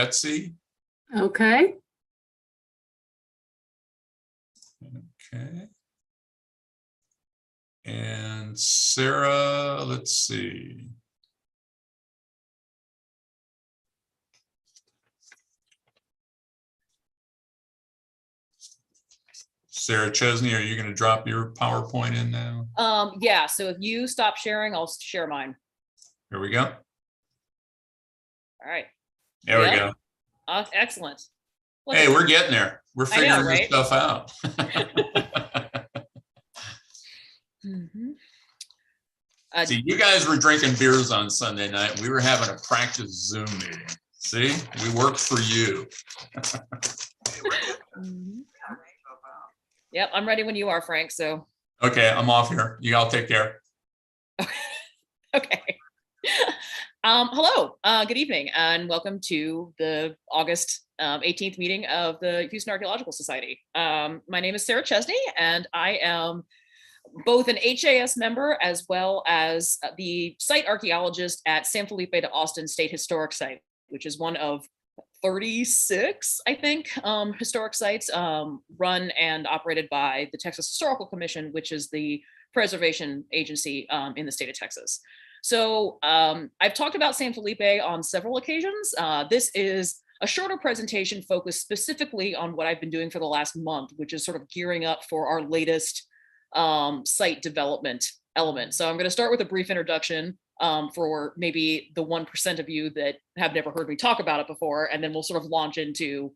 Betsy. Okay. Okay. And Sarah, let's see. Sarah Chesney, are you going to drop your PowerPoint in now? Yeah, so if you stop sharing, I'll share mine. Here we go. All right. There we go. Excellent. Hey, we're getting there. We're figuring this stuff out. See, you guys were drinking beers on Sunday night. We were having a practice Zoom meeting. See, we worked for you. Yep, I'm ready when you are, Frank. So. Okay, I'm off here. You all take care. Okay. Hello, good evening, and welcome to the August 18th meeting of the Houston Archaeological Society. My name is Sarah Chesney, and I am both an HAS member as well as the site archaeologist at San Felipe de Austin State Historic Site, which is one of 36, I think, historic sites run and operated by the Texas Historical Commission, which is the preservation agency in the state of Texas. So I've talked about San Felipe on several occasions. This is a shorter presentation focused specifically on what I've been doing for the last month, which is sort of gearing up for our latest site development element. So I'm going to start with a brief introduction for maybe the 1% of you that have never heard me talk about it before, and then we'll sort of launch into,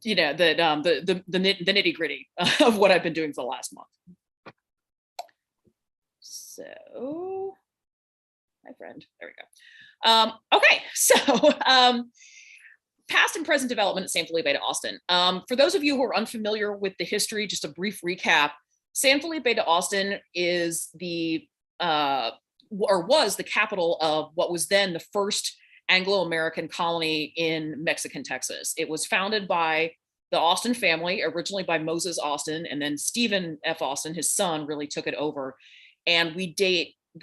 you know, the nitty gritty of what I've been doing for the last month. So, my friend, there we go. Okay, so past and present development at San Felipe de Austin. For those of you who are unfamiliar with the history, just a brief recap. San Felipe de Austin is the was the capital of what was then the first Anglo-American colony in Mexican Texas. It was founded by the Austin family, originally by Moses Austin, and then Stephen F. Austin, his son, really took it over. And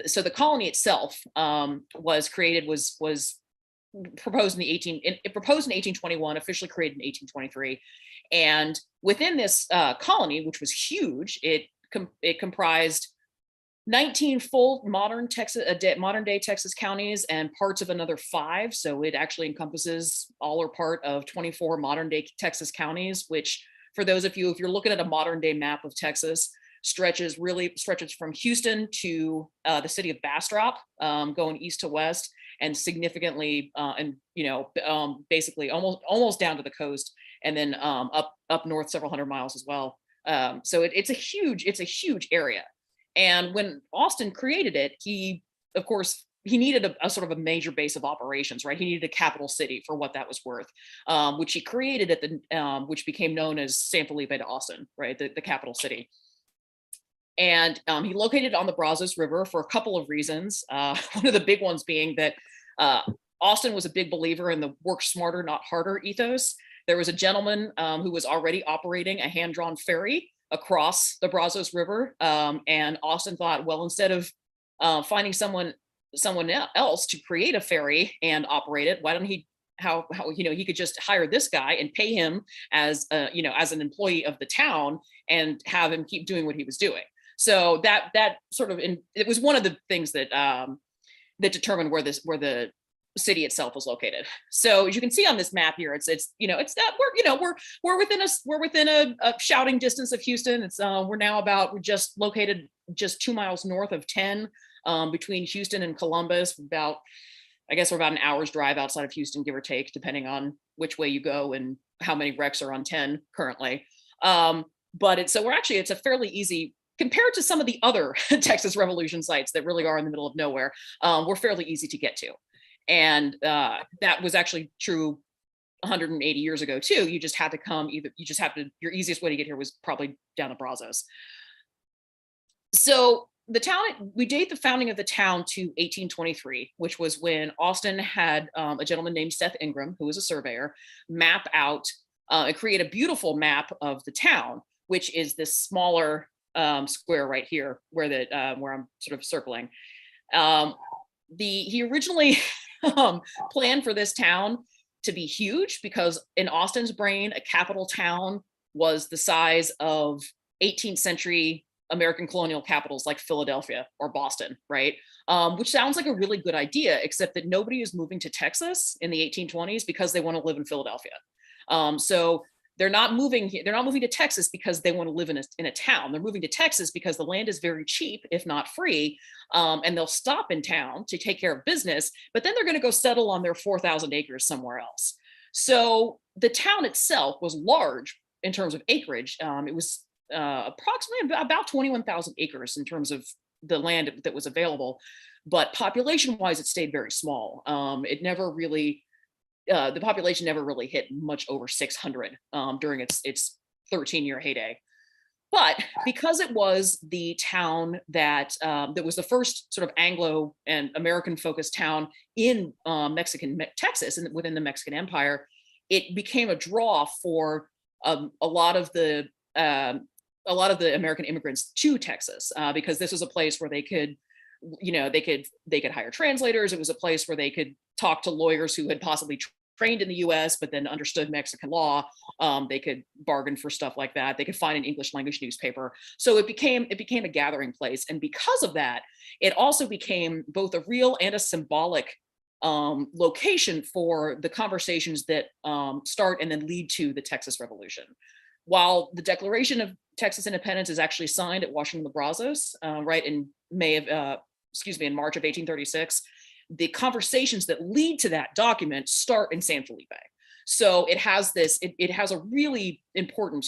so the colony itself was proposed in 1821, officially created in 1823. And within this colony, which was huge, it comprised 19 full modern day Texas counties and parts of another 5. So it actually encompasses all or part of 24 modern day Texas counties, which for those of you, if you're looking at a modern day map of Texas, stretches from Houston to the city of Bastrop, going east to west, and significantly, basically almost down to the coast, and then up north several hundred miles as well. So it's a huge area. And when Austin created it, he needed a sort of a major base of operations, right? He needed a capital city for what that was worth, which he created at which became known as San Felipe de Austin, right? The capital city. And he located on the Brazos River for a couple of reasons. One of the big ones being that Austin was a big believer in the work smarter, not harder ethos. There was a gentleman who was already operating a hand-drawn ferry across the Brazos River, and Austin thought, well, instead of finding someone else to create a ferry and operate it, why don't he he could just hire this guy and pay him as as an employee of the town and have him keep doing what he was doing. So that sort of it was one of the things that that determined where the city itself was located. So as you can see on this map here, it's that we're within a shouting distance of Houston. We're just located just 2 miles north of 10 between Houston and Columbus. I guess we're about an hour's drive outside of Houston, give or take, depending on which way you go and how many wrecks are on 10 currently. But it's a fairly easy, compared to some of the other Texas Revolution sites that really are in the middle of nowhere, we're fairly easy to get to. And that was actually true 180 years ago too. You just had to come your easiest way to get here was probably down the Brazos. So the town, we date the founding of the town to 1823, which was when Austin had a gentleman named Seth Ingram, who was a surveyor, map out and create a beautiful map of the town, which is this smaller square right here where I'm sort of circling. He originally planned for this town to be huge, because in Austin's brain, a capital town was the size of 18th century American colonial capitals like Philadelphia or Boston, right? Which sounds like a really good idea, except that nobody is moving to Texas in the 1820s because they want to live in Philadelphia. So they're not moving to Texas because they want to live in a town. They're moving to Texas because the land is very cheap, if not free, and they'll stop in town to take care of business, but then they're going to go settle on their 4,000 acres somewhere else. So the town itself was large in terms of acreage. It was approximately about 21,000 acres in terms of the land that was available, but population-wise, it stayed very small. The population never really hit much over 600 during its 13-year heyday. But because it was the town that was the first sort of Anglo and American-focused town in Mexican Texas and within the Mexican Empire, it became a draw for a lot of the American immigrants to Texas, because this was a place where they could hire translators. It was a place where they could talk to lawyers who had possibly trained in the US, but then understood Mexican law. They could bargain for stuff like that. They could find an English language newspaper. So it became a gathering place. And because of that, it also became both a real and a symbolic location for the conversations that start and then lead to the Texas Revolution. While the Declaration of Texas Independence is actually signed at Washington Brazos, right in March of 1836, the conversations that lead to that document start in San Felipe. So it has a really important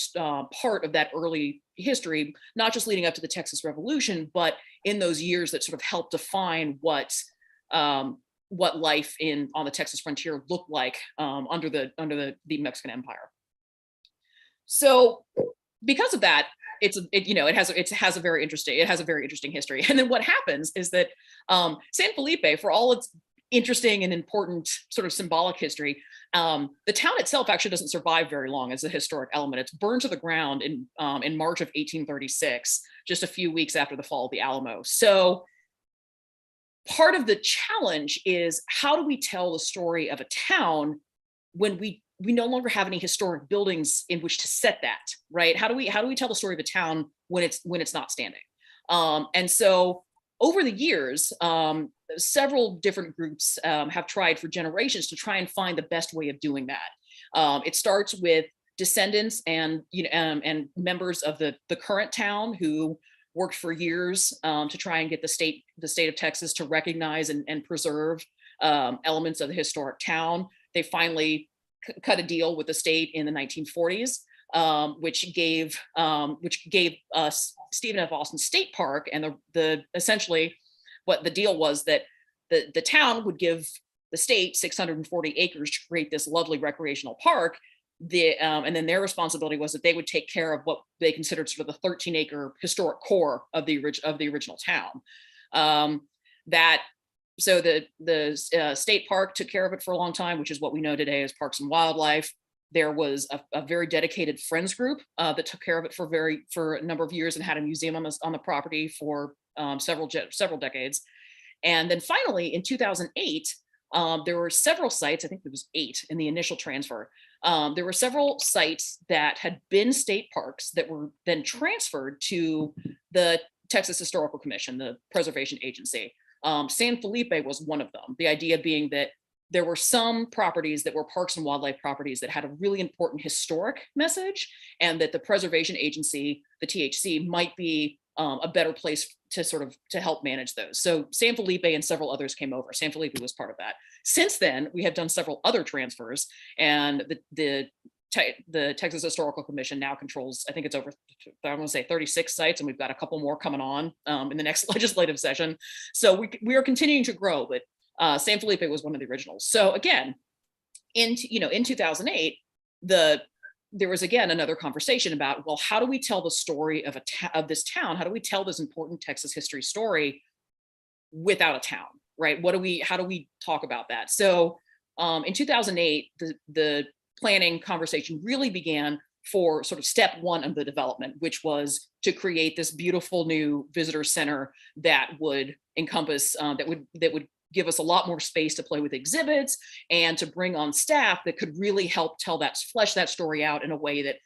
part of that early history, not just leading up to the Texas Revolution, but in those years that sort of helped define what life on the Texas frontier looked like under the Mexican Empire. So because of that, it has a very interesting history. And then what happens is that San Felipe, for all its interesting and important sort of symbolic history, the town itself actually doesn't survive very long as a historic element. It's burned to the ground in March of 1836, just a few weeks after the fall of the Alamo. So part of the challenge is, how do we tell the story of a town when we no longer have any historic buildings in which to set that, right? How do we tell the story of a town when it's not standing? And so over the years, several different groups have tried for generations to try and find the best way of doing that. It starts with descendants and members of the current town who worked for years to try and get the state of Texas to recognize and preserve elements of the historic town. They finally cut a deal with the state in the 1940s, which gave us Stephen F. Austin State Park, and essentially what the deal was, that the town would give the state 640 acres to create this lovely recreational park. And then their responsibility was that they would take care of what they considered sort of the 13-acre historic core of the original town. So the state park took care of it for a long time, which is what we know today as Parks and Wildlife. There was a very dedicated Friends group that took care of it for a number of years and had a museum on the property for several decades. And then finally, in 2008, there were several sites. I think there was 8 in the initial transfer. There were several sites that had been state parks that were then transferred to the Texas Historical Commission, the preservation agency. San Felipe was one of them. The idea being that there were some properties that were Parks and Wildlife properties that had a really important historic message, and that the preservation agency, the THC, might be a better place to help manage those. So San Felipe and several others came over. San Felipe was part of that. Since then, we have done several other transfers, and the Texas Historical Commission now controls, I think it's over, I want to say 36 sites, and we've got a couple more coming on in the next legislative session. So we are continuing to grow, but San Felipe was one of the originals. So again, in 2008, there was again another conversation about, well, how do we tell the story of this town? How do we tell this important Texas history story without a town, right? How do we talk about that? So in 2008, the planning conversation really began for sort of step one of the development, which was to create this beautiful new visitor center that would encompass, that would give us a lot more space to play with exhibits and to bring on staff that could really help flesh that story out in a way that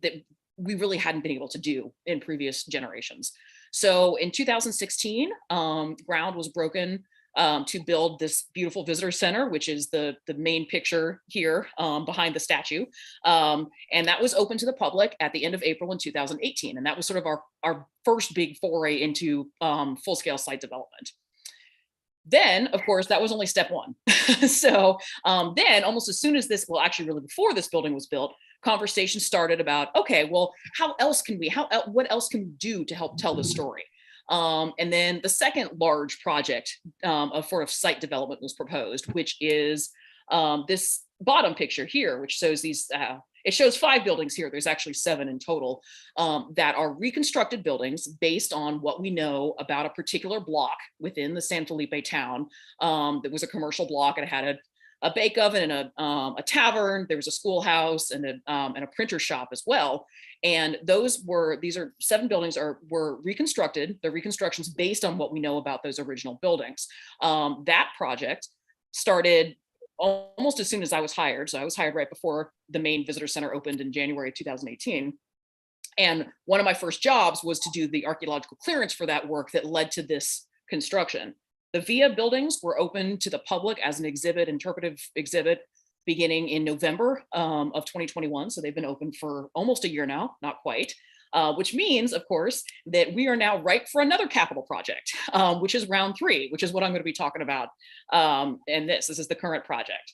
that we really hadn't been able to do in previous generations. So in 2016, ground was broken to build this beautiful visitor center, which is the main picture here behind the statue. And that was open to the public at the end of April in 2018. And that was sort of our first big foray into full-scale site development. Then, of course, that was only step one. So then almost as soon as this, well, actually really before this building was built, conversation started about, okay, well, what else can we do to help tell the story? And then the second large project of site development was proposed, which is this bottom picture here, which shows these, it shows 5 buildings here. There's actually 7 in total that are reconstructed buildings based on what we know about a particular block within the San Felipe town. That was a commercial block, and it had a bake oven and a tavern. There was a schoolhouse and a printer shop as well. And these are 7 buildings were reconstructed. The reconstructions based on what we know about those original buildings. That project started almost as soon as I was hired. So I was hired right before the main visitor center opened in January of 2018. And one of my first jobs was to do the archaeological clearance for that work that led to this construction. The VIA buildings were open to the public as an interpretive exhibit, beginning in November of 2021. So they've been open for almost a year now, not quite, which means, of course, that we are now ripe for another capital project, which is round 3, which is what I'm going to be talking about. And this is the current project.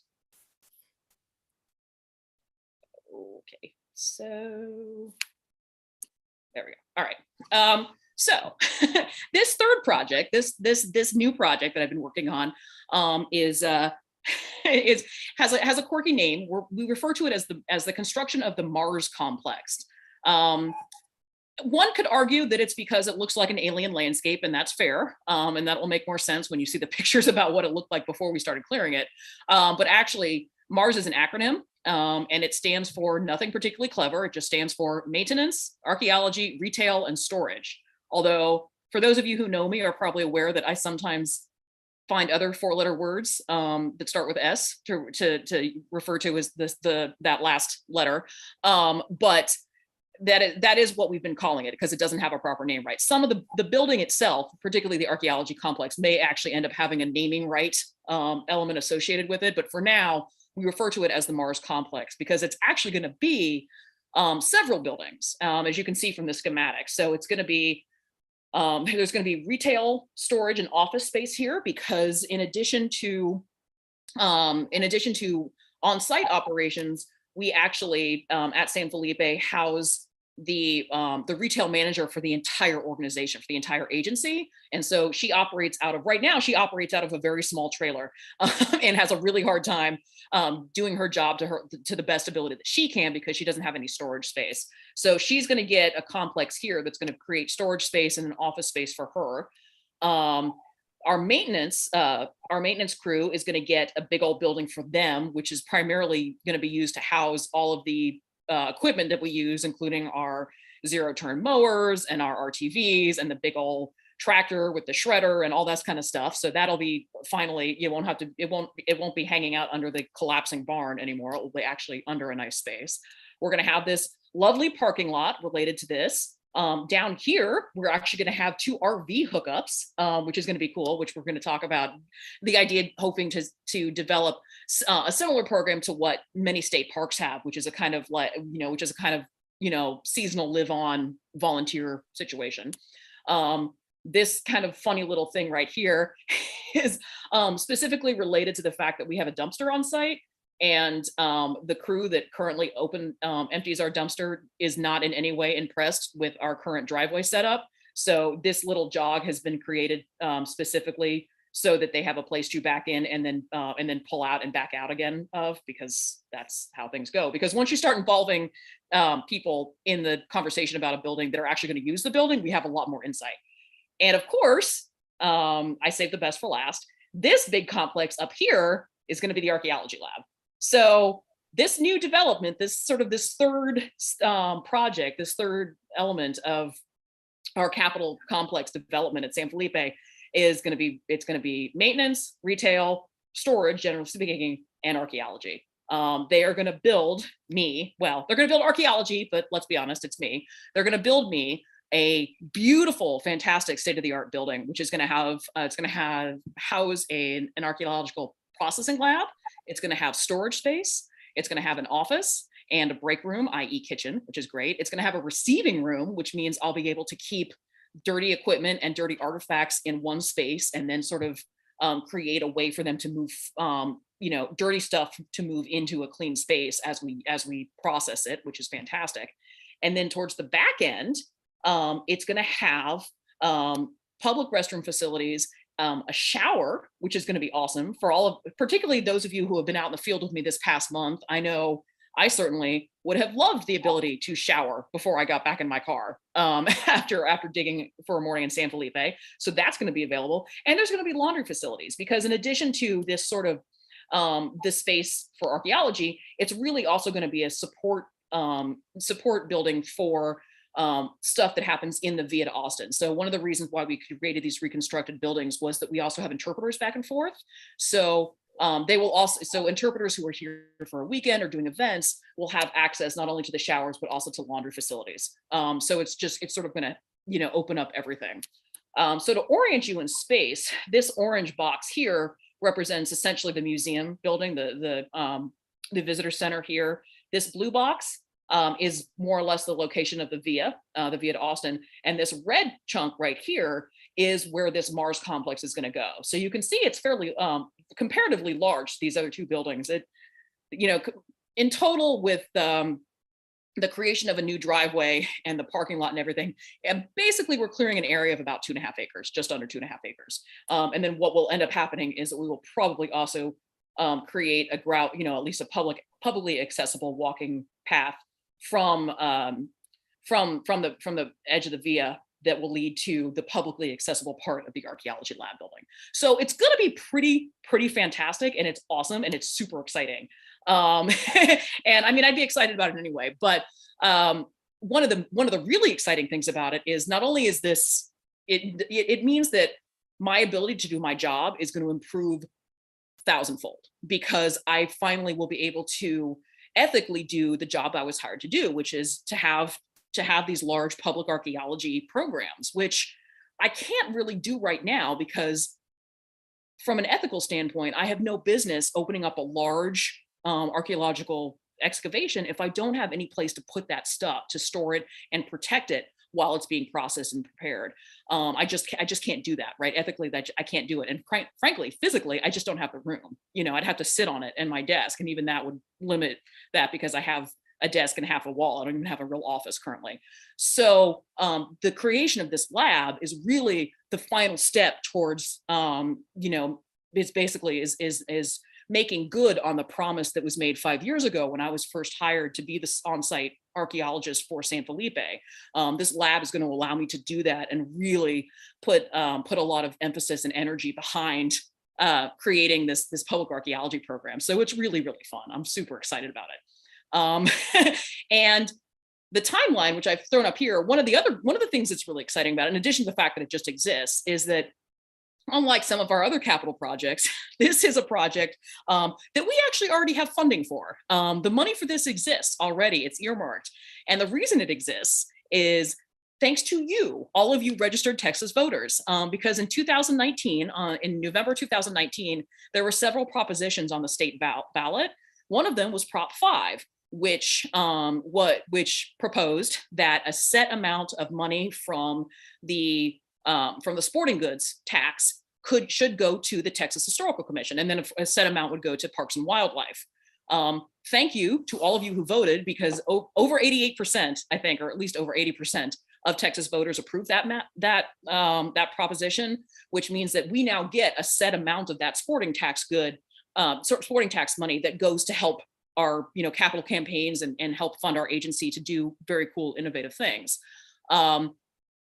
Okay, so there we go. All right. So this third project, this new project that I've been working on has a quirky name. We refer to it as the construction of the Mars complex. One could argue that it's because it looks like an alien landscape, and that's fair. And that will make more sense when you see the pictures about what it looked like before we started clearing it. But actually, Mars is an acronym, and it stands for nothing particularly clever. It just stands for maintenance, archaeology, retail, and storage. Although, for those of you who know me are probably aware that I sometimes find other 4-letter words that start with S to refer to as that last letter. But that is what we've been calling it, because it doesn't have a proper name right. Some of the building itself, particularly the archaeology complex, may actually end up having a naming right element associated with it. But for now, we refer to it as the Mars complex because it's actually going to be several buildings, as you can see from the schematic. So it's going to be there's going to be retail, storage, and office space here, because in addition to on-site operations, we actually at San Felipe house the retail manager for the entire organization, for the entire agency. And so she operates out of a very small trailer and has a really hard time doing her job to the best ability that she can, because she doesn't have any storage space. So she's going to get a complex here that's going to create storage space and an office space for her. Our maintenance crew is going to get a big old building for them, which is primarily going to be used to house all of the equipment that we use, including our 0-turn mowers and our RTVs and the big old tractor with the shredder and all that kind of stuff. So that'll be finally, it won't be hanging out under the collapsing barn anymore. It will be actually under a nice space. We're going to have this lovely parking lot related to this. Down here, we're actually going to have 2 RV hookups, which is going to be cool, which we're going to talk about. The idea, hoping to develop a similar program to what many state parks have, which is a kind of seasonal live-on volunteer situation. This kind of funny little thing right here is specifically related to the fact that we have a dumpster on site. And the crew that currently empties our dumpster is not in any way impressed with our current driveway setup. So this little jog has been created specifically so that they have a place to back in and then pull out and back out again because that's how things go. Because once you start involving people in the conversation about a building that are actually going to use the building, we have a lot more insight. And of course, I saved the best for last. This big complex up here is going to be the archaeology lab. So this new development, this third project, this third element of our capital complex development at San Felipe is going to be, it's going to be maintenance, retail, storage, generally speaking, and archaeology. They are going to build me, well, they're going to build archaeology, but let's be honest, it's me. They're going to build me a beautiful, fantastic state-of-the-art building, which is going to have, it's going to house an archaeological processing lab. It's going to have storage space. It's going to have an office and a break room, i.e. kitchen, which is great. It's going to have a receiving room, which means I'll be able to keep dirty equipment and dirty artifacts in one space, and then sort of create a way for them to move, you know, dirty stuff to move into a clean space as we process it, which is fantastic. And then towards the back end, it's going to have public restroom facilities, a shower, which is going to be awesome for all of, particularly those of you who have been out in the field with me this past month. I know I certainly would have loved the ability to shower before I got back in my car after digging for a morning in San Felipe. So that's going to be available. And there's going to be laundry facilities, because in addition to this sort of this space for archaeology, it's really also going to be a support building for stuff that happens in the Via de Austin. So one of the reasons why we created these reconstructed buildings was that we also have interpreters back and forth. So they will also, so interpreters who are here for a weekend or doing events will have access not only to the showers, but also to laundry facilities. So it's sort of going to, you know, open up everything. So to orient you in space, this orange box here represents essentially the museum building, the visitor center here. This blue box is more or less the location of the Via de Austin. And this red chunk right here is where this Mars complex is going to go. So you can see it's fairly comparatively large, these other two buildings. It, you know, in total with the creation of a new driveway and the parking lot and everything, and basically we're clearing an area of about 2.5 acres, just under 2.5 acres. And then what will end up happening is that we will probably also create a grout, you know, at least a publicly accessible walking path from the edge of the Via that will lead to the publicly accessible part of the archaeology lab building. So it's going to be pretty fantastic, and it's awesome, and it's super exciting. And I mean, I'd be excited about it anyway, but one of the really exciting things about it is not only is this, it means that my ability to do my job is going to improve thousandfold, because I finally will be able to ethically do the job I was hired to do, which is to have these large public archaeology programs, which I can't really do right now, because from an ethical standpoint, I have no business opening up a large archaeological excavation if I don't have any place to put that stuff, to store it and protect it while it's being processed and prepared. I just can't do that, right? Ethically, that I can't do it. And frankly, physically, I just don't have the room. You know, I'd have to sit on it and my desk, and even that would limit that, because I have a desk and half a wall. I don't even have a real office currently. So the creation of this lab is really the final step towards, you know, it's basically is making good on the promise that was made 5 years ago when I was first hired to be the on-site archaeologist for San Felipe. This lab is going to allow me to do that and really put a lot of emphasis and energy behind creating this public archaeology program. So it's really fun. I'm super excited about it. And the timeline, which I've thrown up here, one of the things that's really exciting about it, in addition to the fact that it just exists, is that unlike some of our other capital projects, this is a project that we actually already have funding for. The money for this exists already. It's earmarked. And the reason it exists is thanks to you, all of you registered Texas voters, because in 2019, in November 2019, there were several propositions on the state ballot. One of them was Prop 5, which proposed that a set amount of money from the sporting goods tax should go to the Texas Historical Commission, and then a set amount would go to Parks and Wildlife. Thank you to all of you who voted, because over 88%, I think, or at least over 80% of Texas voters approved that proposition, which means that we now get a set amount of that sporting tax money that goes to help our, you know, capital campaigns and help fund our agency to do very cool, innovative things.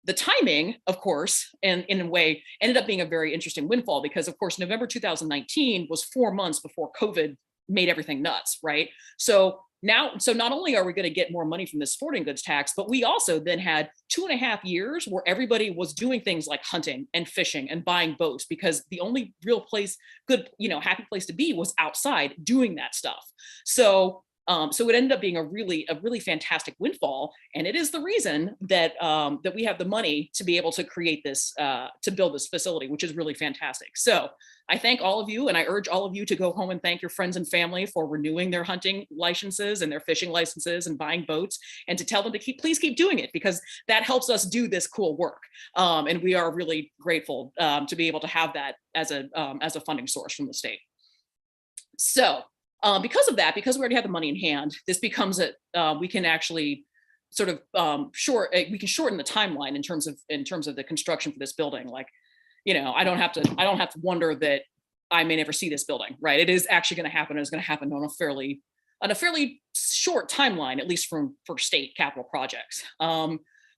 The timing, of course, and in a way ended up being a very interesting windfall, because of course, November 2019 was 4 months before COVID made everything nuts, right? So now, so not only are we going to get more money from the sporting goods tax, but we also then had 2.5 years where everybody was doing things like hunting and fishing and buying boats, because the only real place, good, happy place to be was outside doing that stuff. So so it ended up being a really fantastic windfall, and it is the reason that that we have the money to be able to create this, to build this facility, which is really fantastic. So I thank all of you, and I urge all of you to go home and thank your friends and family for renewing their hunting licenses and their fishing licenses and buying boats, and to tell them to please keep doing it, because that helps us do this cool work. And we are really grateful to be able to have that as a funding source from the state. So because of that, because we already have the money in hand, this becomes we can actually sort of we can shorten the timeline in terms of the construction for this building. Like, I don't have to wonder that I may never see this building, right? It is actually going to happen. It's going to happen on a fairly short timeline, at least for state capital projects.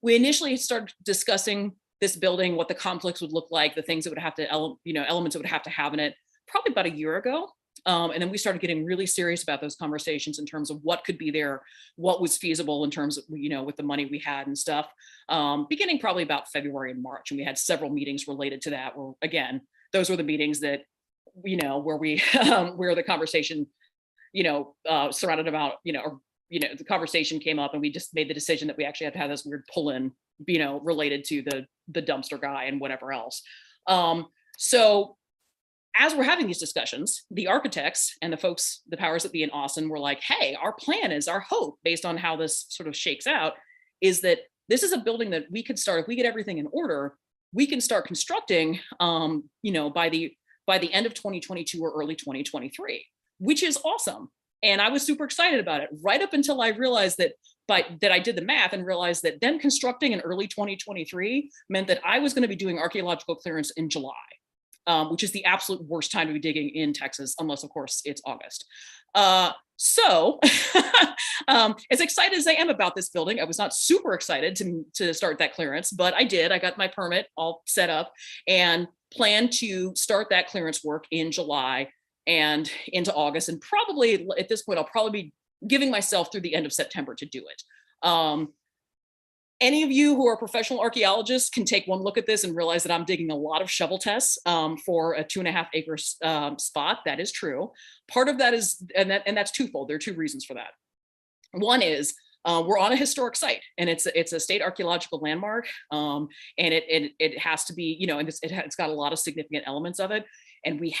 We initially started discussing this building, what the complex would look like, the things that would have to, elements it would have to have in it, probably about a year ago. And then we started getting really serious about those conversations in terms of what could be there, what was feasible in terms of, with the money we had and stuff, beginning probably about February and March. And we had several meetings related to that, where, again, those were the meetings that, where we, where the conversation, surrounded about, the conversation came up, and we just made the decision that we actually had to have this weird pull-in, related to the dumpster guy and whatever else. So as we're having these discussions, the architects and the folks, the powers that be in Austin, were like, hey, our plan is, our hope, based on how this sort of shakes out, is that this is a building that we could start, if we get everything in order, we can start constructing, by the end of 2022 or early 2023, which is awesome. And I was super excited about it, right up until I realized that I did the math and realized that then constructing in early 2023 meant that I was going to be doing archaeological clearance in July. Which is the absolute worst time to be digging in Texas, unless, of course, it's August. So as excited as I am about this building, I was not super excited to start that clearance, but I did. I got my permit all set up and plan to start that clearance work in July and into August. And probably at this point, I'll probably be giving myself through the end of September to do it. Any of you who are professional archaeologists can take one look at this and realize that I'm digging a lot of shovel tests for a 2.5 acre spot. That is true. Part of that is, and that's twofold. There are two reasons for that. One is we're on a historic site, and it's a state archaeological landmark, and it has to be, and it's got a lot of significant elements of it, and we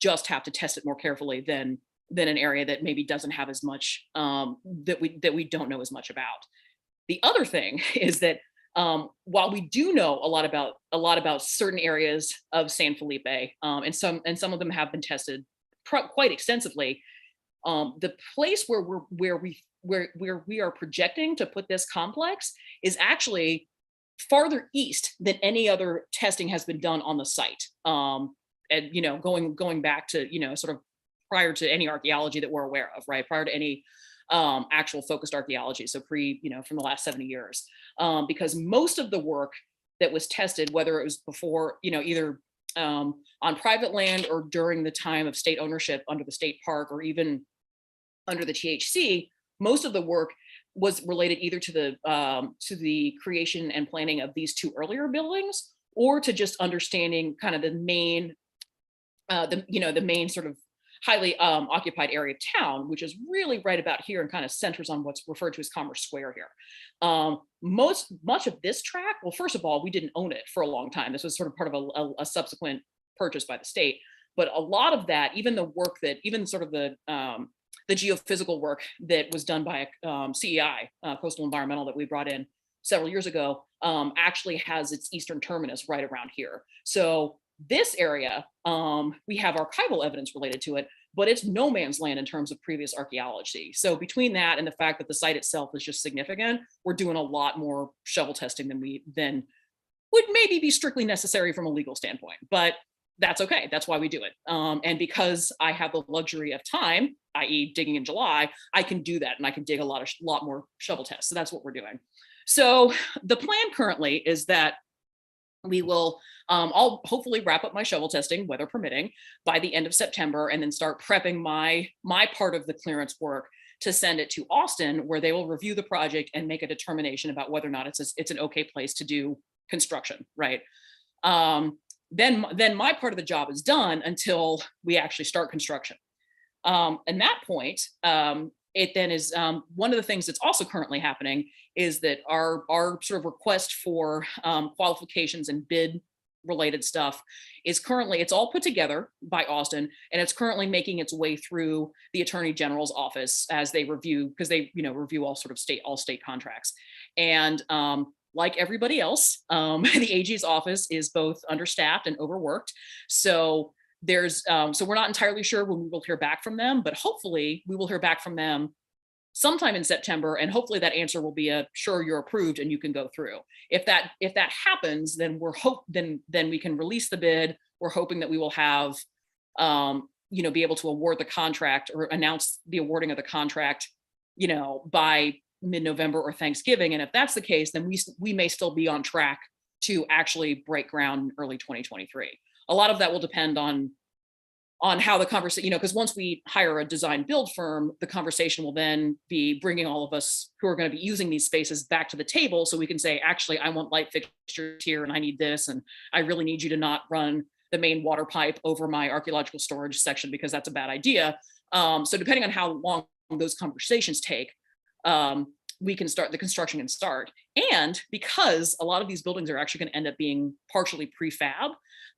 just have to test it more carefully than an area that maybe doesn't have as much, that we don't know as much about. The other thing is that while we do know a lot about certain areas of San Felipe, and some of them have been tested quite extensively, the place where we are projecting to put this complex is actually farther east than any other testing has been done on the site. And going back to sort of prior to any archaeology that we're aware of, right? Prior to any actual focused archaeology, so from the last 70 years, because most of the work that was tested, whether it was before, either on private land or during the time of state ownership under the state park, or even under the THC, most of the work was related either to the creation and planning of these two earlier buildings, or to just understanding kind of the main sort of highly occupied area of town, which is really right about here and kind of centers on what's referred to as Commerce Square here. Much of this tract, well, first of all, we didn't own it for a long time. This was sort of part of a subsequent purchase by the state. But a lot of that, even sort of the geophysical work that was done by CEI, Coastal Environmental, that we brought in several years ago, actually has its eastern terminus right around here. So this area, we have archival evidence related to it, but it's no man's land in terms of previous archaeology. So between that and the fact that the site itself is just significant, we're doing a lot more shovel testing than would maybe be strictly necessary from a legal standpoint, but that's okay. That's why we do it. And because I have the luxury of time, i.e. digging in July, I can do that, and I can dig a lot more shovel tests. So that's what we're doing. So the plan currently is that we will, I'll hopefully wrap up my shovel testing, weather permitting, by the end of September, and then start prepping my part of the clearance work to send it to Austin, where they will review the project and make a determination about whether or not it's an okay place to do construction, right? Then my part of the job is done until we actually start construction. And that point, it then is one of the things that's also currently happening is that our sort of request for qualifications and bid related stuff is currently, it's all put together by Austin, and it's currently making its way through the Attorney General's office as they review, because they review all sort of state contracts. And like everybody else, the AG's office is both understaffed and overworked. So there's so we're not entirely sure when we will hear back from them, but hopefully we will hear back from them sometime in September, and hopefully that answer will be sure, you're approved and you can go through. If that happens, then then we can release the bid. We're hoping that we will have be able to award the contract or announce the awarding of the contract by mid-November or Thanksgiving. And if that's the case, then we may still be on track to actually break ground in early 2023. A lot of that will depend on how the conversation, because once we hire a design build firm, the conversation will then be bringing all of us who are going to be using these spaces back to the table, so we can say, actually, I want light fixtures here, and I need this, and I really need you to not run the main water pipe over my archaeological storage section because that's a bad idea. So depending on how long those conversations take, we can start, the construction can start. And because a lot of these buildings are actually going to end up being partially prefab,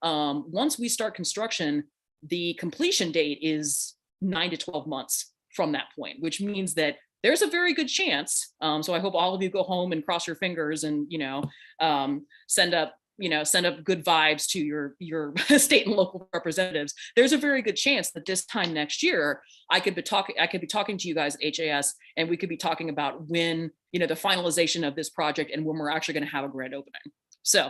once we start construction, the completion date is 9 to 12 months from that point, which means that there's a very good chance. So I hope all of you go home and cross your fingers and, send up good vibes to your state and local representatives. There's a very good chance that this time next year, I could be talking to you guys at HAS, and we could be talking about when, the finalization of this project and when we're actually going to have a grand opening. So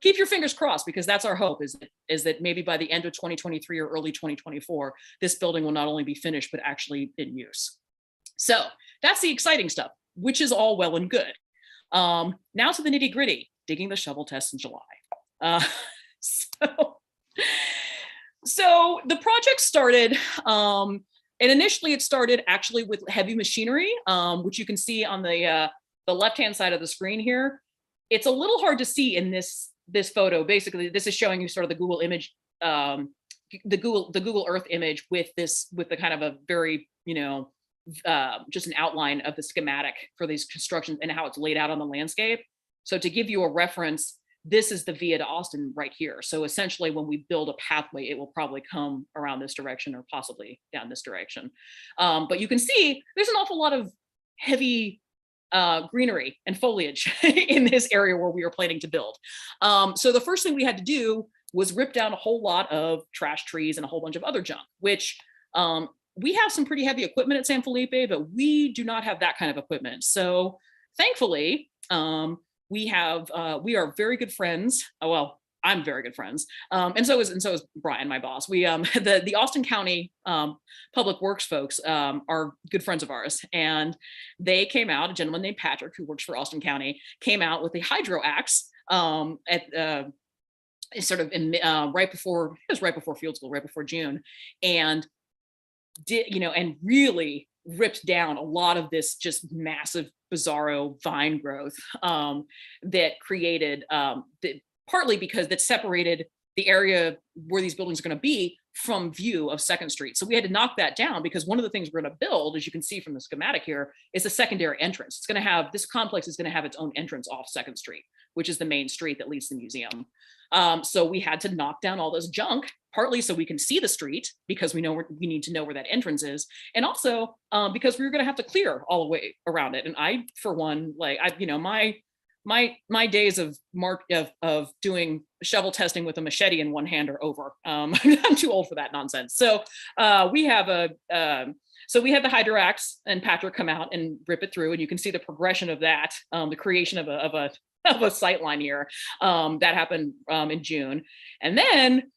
keep your fingers crossed, because that's our hope, is that maybe by the end of 2023 or early 2024, this building will not only be finished, but actually in use. So that's the exciting stuff, which is all well and good. Now to the nitty gritty, digging the shovel test in July. So the project started, and initially it started actually with heavy machinery, which you can see on the left-hand side of the screen here. It's a little hard to see in this photo. Basically, this is showing you sort of the Google image, the Google Earth image with the kind of a very, just an outline of the schematic for these constructions and how it's laid out on the landscape. So to give you a reference, this is the Via to Austin right here. So essentially, when we build a pathway, it will probably come around this direction or possibly down this direction. But you can see there's an awful lot of heavy greenery and foliage in this area where we were planning to build. So the first thing we had to do was rip down a whole lot of trash trees and a whole bunch of other junk, which we have some pretty heavy equipment at San Felipe, but we do not have that kind of equipment. So thankfully, we are very good friends. Well, I'm very good friends, and so is Brian, my boss. We the Austin County Public Works folks are good friends of ours, and they came out. A gentleman named Patrick, who works for Austin County, came out with a hydro axe at sort of in right before field school, right before June, and and really ripped down a lot of this just massive bizarro vine growth that created partly because that separated the area where these buildings are going to be from view of 2nd Street. So we had to knock that down, because one of the things we're going to build, as you can see from the schematic here, is a secondary entrance. It's going to have, this complex is going to have its own entrance off 2nd Street, which is the main street that leads to the museum. So we had to knock down all this junk, partly so we can see the street, because we need to know where that entrance is, and also because we were going to have to clear all the way around it. And I, for one, my days of doing shovel testing with a machete in one hand are over. I'm too old for that nonsense. So we had the hydro axe and Patrick come out and rip it through, and you can see the progression of that, the creation of a sight line here. That happened in June, and then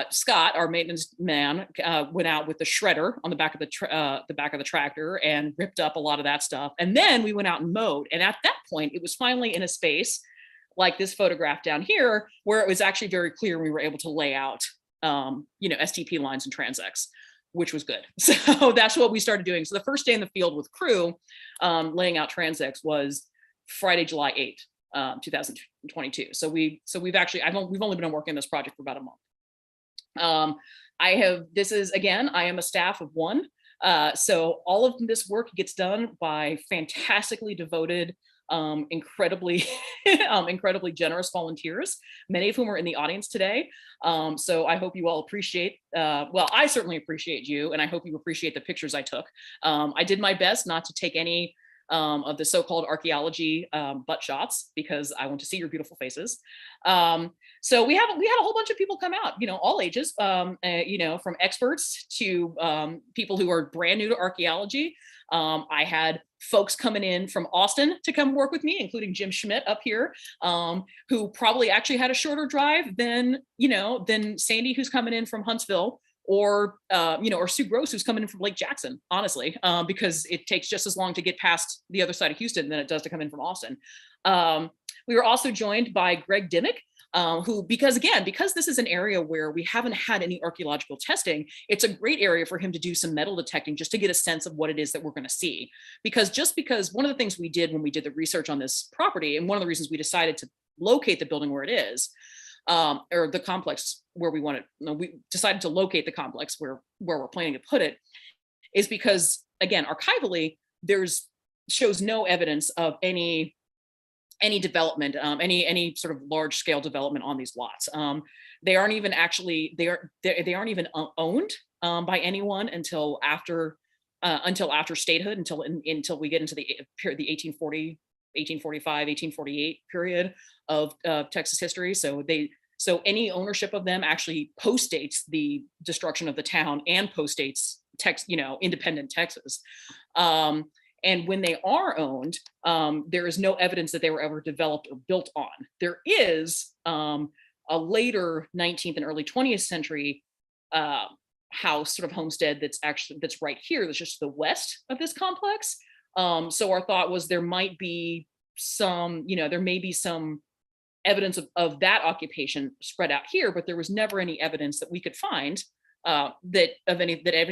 Scott, our maintenance man, went out with the shredder on the back of the tractor and ripped up a lot of that stuff. And then we went out and mowed. And at that point, it was finally in a space like this photograph down here, where it was actually very clear we were able to lay out, STP lines and transects. which was good. So that's what we started doing. So the first day in the field with crew, laying out transects was Friday, July 8th, 2022. So we've actually, we've only been working on this project for about a month. I am a staff of one. So all of this work gets done by fantastically devoted, incredibly generous volunteers, many of whom are in the audience today. So I hope you all appreciate, well, I certainly appreciate you, and I hope you appreciate the pictures I took. I did my best not to take any of the so-called archaeology butt shots, because I want to see your beautiful faces. So we had a whole bunch of people come out, all ages, from experts to people who are brand new to archaeology. I had folks coming in from Austin to come work with me, including Jim Schmidt up here, who probably actually had a shorter drive than Sandy, who's coming in from Huntsville, or Sue Gross, who's coming in from Lake Jackson, honestly, because it takes just as long to get past the other side of Houston than it does to come in from Austin. We were also joined by Greg Dimmick, who, because this is an area where we haven't had any archaeological testing, it's a great area for him to do some metal detecting, just to get a sense of what it is that we're going to see. Because one of the things we did when we did the research on this property, and one of the reasons we decided to locate the building where it is, or the complex where we decided to locate the complex where we're planning to put it, is because, again, archivally, shows no evidence of any development, any sort of large scale development on these lots. They aren't even owned by anyone until after statehood, until we get into the 1840, 1845, 1848 period of Texas history. So any ownership of them actually postdates the destruction of the town and postdates independent Texas. And when they are owned, there is no evidence that they were ever developed or built on. There is a later 19th and early 20th century house, sort of homestead, that's right here, that's just to the west of this complex. So our thought was there might be some evidence of that occupation spread out here, but there was never any evidence that we could find that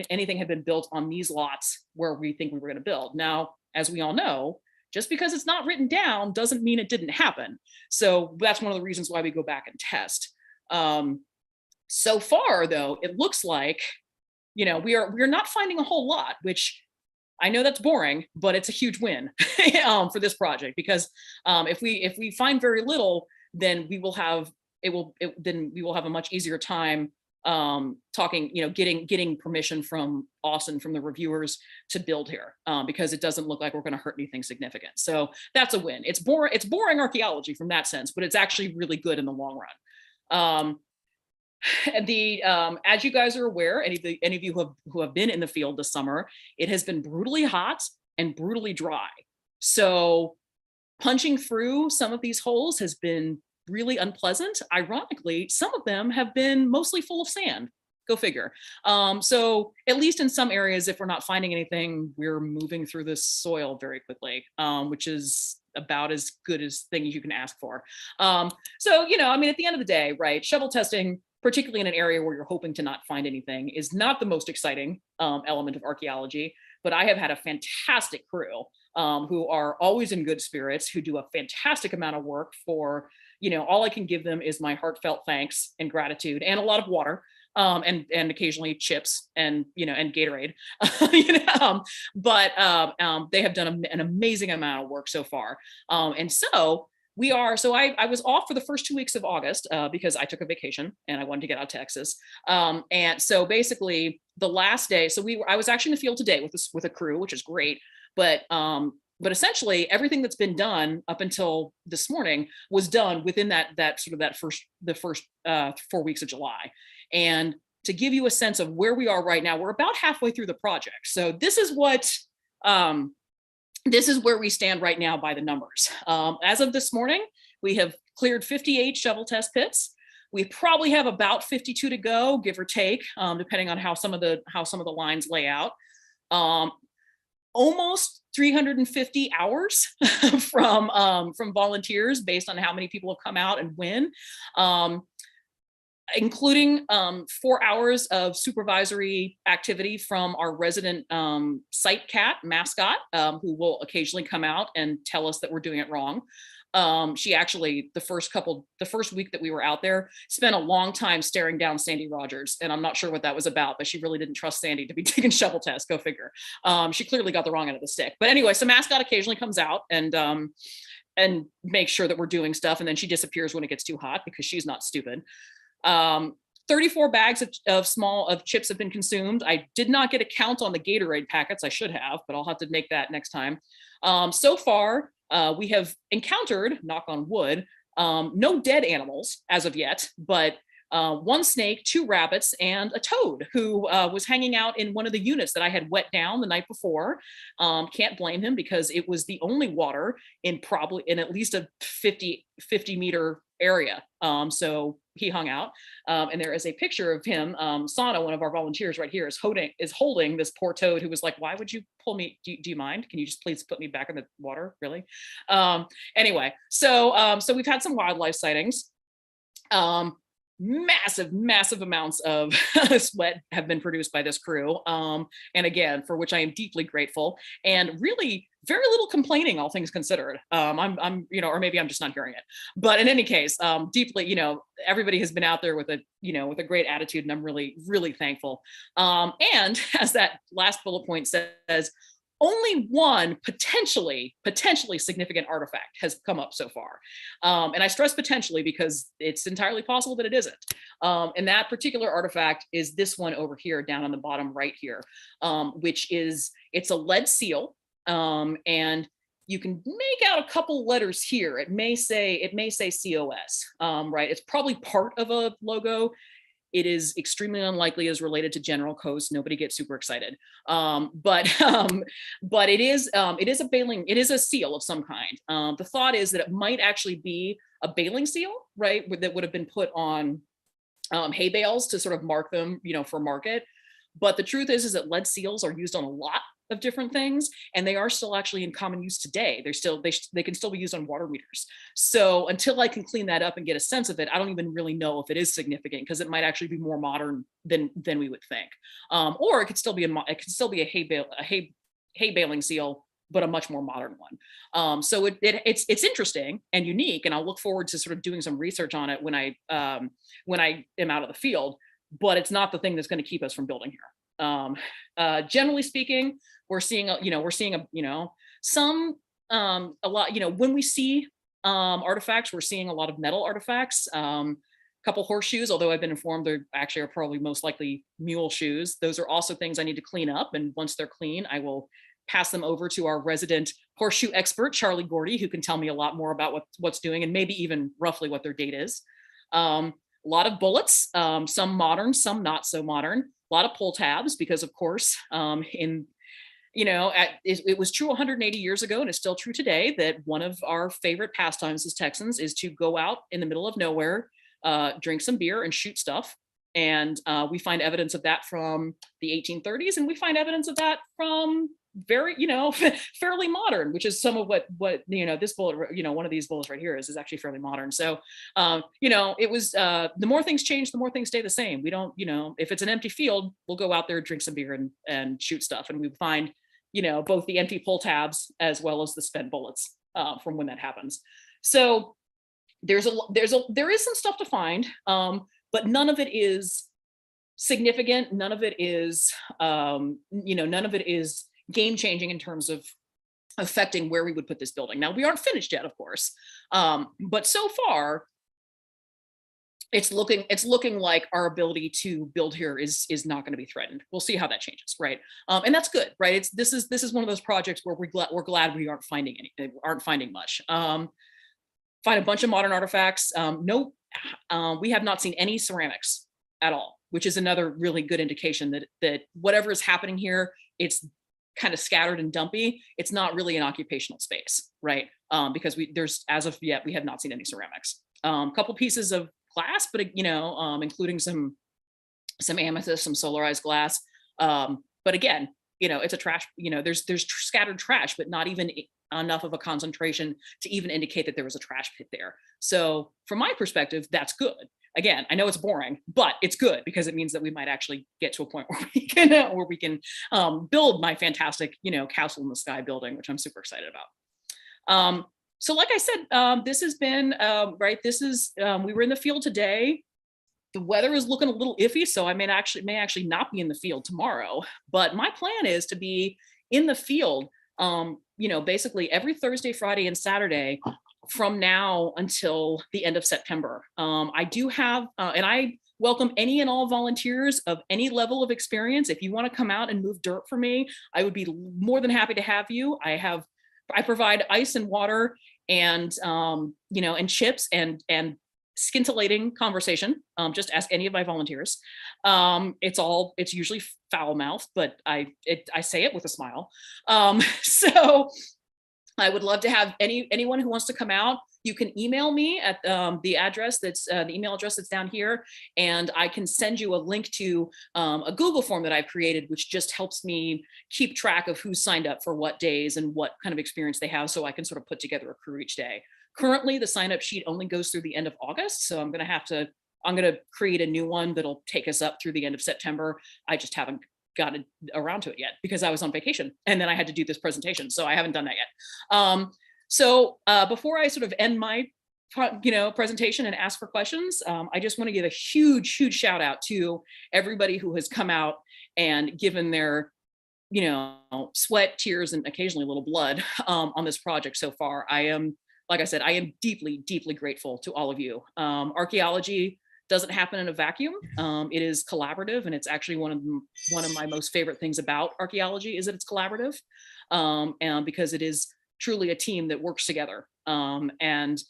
anything had been built on these lots where we think we were going to build. Now, as we all know, just because it's not written down doesn't mean it didn't happen. So that's one of the reasons why we go back and test. So far, though, it looks like we're not finding a whole lot, which I know that's boring, but it's a huge win for this project, because if we find very little, then we will have a much easier time talking, getting permission from Austin, from the reviewers, to build here, because it doesn't look like we're going to hurt anything significant. So that's a win. It's boring archaeology from that sense, but it's actually really good in the long run. As you guys are aware, any of you who have been in the field this summer, it has been brutally hot and brutally dry. So punching through some of these holes has been really unpleasant. Ironically, some of them have been mostly full of sand. Go figure. So at least in some areas, if we're not finding anything, we're moving through the soil very quickly, which is about as good as thing you can ask for. So, at the end of the day, right, shovel testing, particularly in an area where you're hoping to not find anything, is not the most exciting element of archaeology. But I have had a fantastic crew who are always in good spirits, who do a fantastic amount of work for, all I can give them is my heartfelt thanks and gratitude, and a lot of water, and occasionally chips and Gatorade. But they have done an amazing amount of work so far. And so I was off for the first 2 weeks of August because I took a vacation and I wanted to get out of Texas. And so basically the last day, I was actually in the field today with a crew, which is great. But essentially everything that's been done up until this morning was done within the first 4 weeks of July. And to give you a sense of where we are right now, we're about halfway through the project. So this is where we stand right now by the numbers. As of this morning, we have cleared 58 shovel test pits. We probably have about 52 to go, give or take, depending on how some of the lines lay out. Almost 350 hours from volunteers, based on how many people have come out and when. including 4 hours of supervisory activity from our resident site cat mascot, who will occasionally come out and tell us that we're doing it wrong. She actually, the first week that we were out there, spent a long time staring down Sandy Rogers. And I'm not sure what that was about, but she really didn't trust Sandy to be taking shovel tests, go figure. She clearly got the wrong end of the stick. But anyway, so mascot occasionally comes out and make sure that we're doing stuff. And then she disappears when it gets too hot because she's not stupid. 34 bags of chips have been consumed. I did not get a count on the Gatorade packets. I should have, but I'll have to make that next time. So far, we have encountered, knock on wood, no dead animals as of yet, but 1 snake, 2 rabbits, and a toad who was hanging out in one of the units that I had wet down the night before. Can't blame him because it was the only water in at least a 50 meter area. So he hung out. And there is a picture of him. Sana, one of our volunteers right here, is holding this poor toad who was like, why would you pull me? Do you mind? Can you just please put me back in the water? Really? Anyway, so we've had some wildlife sightings. Massive amounts of sweat have been produced by this crew. And again, for which I am deeply grateful, and really very little complaining, all things considered. I'm, or maybe I'm just not hearing it, but in any case, deeply, everybody has been out there with a great attitude, and I'm really, really thankful. And as that last bullet point says, only one potentially significant artifact has come up so far. And I stress potentially because it's entirely possible that it isn't. And that particular artifact is this one over here down on the bottom right here, which is, it's a lead seal. And you can make out a couple letters here. It may say COS, right? It's probably part of a logo. It is extremely unlikely is related to General Coast. Nobody gets super excited. But it is a seal of some kind. The thought is that it might actually be a baling seal, right? That would have been put on hay bales to sort of mark them, for market. But the truth is that lead seals are used on a lot of different things, and they are still actually in common use today. They can still be used on water meters. So until I can clean that up and get a sense of it, I don't even really know if it is significant, because it might actually be more modern than we would think. Or it could still be a hay baling seal, but a much more modern one. So it's interesting and unique, and I'll look forward to sort of doing some research on it when I am out of the field. But it's not the thing that's going to keep us from building here. Generally speaking, we're seeing a lot, when we see artifacts, we're seeing a lot of metal artifacts, couple horseshoes, although I've been informed they actually are probably most likely mule shoes. Those are also things I need to clean up. And once they're clean, I will pass them over to our resident horseshoe expert, Charlie Gordy, who can tell me a lot more about what's doing, and maybe even roughly what their date is. A lot of bullets, some modern, some not so modern. A lot of pull tabs, because of course, it was true 180 years ago, and it's still true today, that one of our favorite pastimes as Texans is to go out in the middle of nowhere, drink some beer and shoot stuff. And we find evidence of that from the 1830s, and we find evidence of that from very, fairly modern, which is some of what this bullet, one of these bullets right here is actually fairly modern. So, it was, the more things change, the more things stay the same. We don't, if it's an empty field, we'll go out there, drink some beer and shoot stuff. And we find, both the empty pull tabs as well as the spent bullets from when that happens. So there is some stuff to find, but none of it is significant. None of it is, none of it is game changing in terms of affecting where we would put this building. Now, we aren't finished yet, of course, but so far it's looking like our ability to build here is not going to be threatened. We'll see how that changes, right? And that's good, right? This is one of those projects where we're glad we aren't finding much. Find a bunch of modern artifacts. We have not seen any ceramics at all, which is another really good indication that whatever is happening here, it's kind of scattered and dumpy. It's not really an occupational space, right? Because as of yet, we have not seen any ceramics. A couple pieces of glass, but including some amethyst, some solarized glass. But again, it's a trash. There's scattered trash, but not even enough of a concentration to even indicate that there was a trash pit there. So from my perspective, that's good. again, I know it's boring, but it's good because it means that we might actually get to a point where we can build my fantastic, castle in the sky building, which I'm super excited about. So like I said, this has been, right, we were in the field today. The weather is looking a little iffy, so I may actually not be in the field tomorrow, but my plan is to be in the field, basically every Thursday, Friday, and Saturday from now until the end of September. I do have, and I welcome any and all volunteers of any level of experience. If you want to come out and move dirt for me, I would be more than happy to have you. I provide ice and water and, and chips and scintillating conversation. Just ask any of my volunteers. It's usually foul mouthed, but I say it with a smile. So I would love to have anyone who wants to come out. You can email me at the email address that's down here, and I can send you a link to a Google form that I've created, which just helps me keep track of who's signed up for what days and what kind of experience they have, so I can sort of put together a crew each day. Currently, the sign up sheet only goes through the end of August, so I'm going to create a new one that'll take us up through the end of September. I just haven't gotten around to it yet because I was on vacation and then I had to do this presentation, so I haven't done that yet. So before I sort of end my presentation and ask for questions, I just want to give a huge shout out to everybody who has come out and given their sweat, tears, and occasionally a little blood on this project so far. Like I said, I am deeply grateful to all of you. Archaeology doesn't happen in a vacuum. It is collaborative, and it's actually one of my most favorite things about archaeology is that it's collaborative, and because it is truly a team that works together. And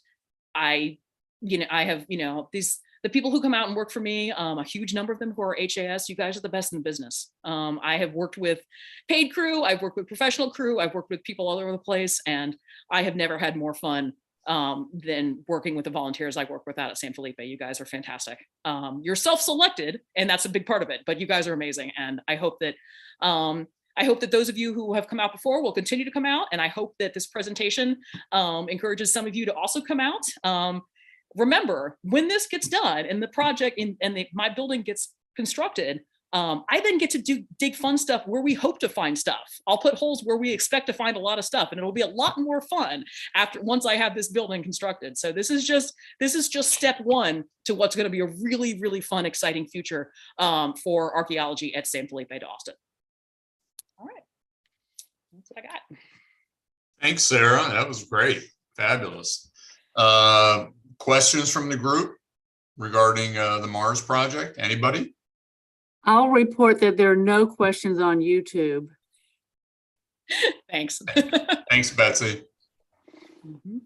I have the people who come out and work for me, a huge number of them who are HAS. You guys are the best in the business. I have worked with paid crew, I've worked with professional crew, I've worked with people all over the place, and I have never had more fun than working with the volunteers I work with out at San Felipe. You guys are fantastic. You're self-selected, and that's a big part of it, but you guys are amazing. And I hope that those of you who have come out before will continue to come out. And I hope that this presentation encourages some of you to also come out. Remember, when this gets done and the project my building gets constructed, I then get to dig fun stuff where we hope to find stuff. I'll put holes where we expect to find a lot of stuff, and it'll be a lot more fun once I have this building constructed. So this is just step one to what's going to be a really fun, exciting future for archaeology at San Felipe de Austin. All right, that's what I got. Thanks, Sarah. That was great, fabulous. Questions from the group regarding the Mars project? Anybody? I'll report that there are no questions on YouTube. Thanks. Thanks, Betsy. Mm-hmm.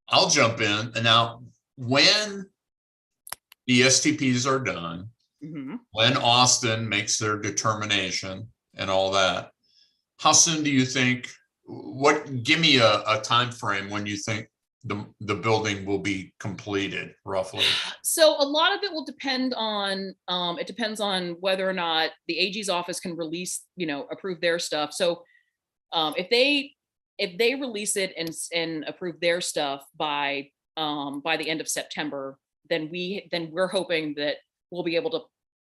I'll jump in. And now, when the STPs are done, mm-hmm. when Austin makes their determination and all that, how soon do you think, give me a time frame when you think the building will be completed, roughly? So a lot of it will depend on, it depends on whether or not the AG's office can approve their stuff. So if they release it and approve their stuff by the end of September, then we're hoping that we'll be able to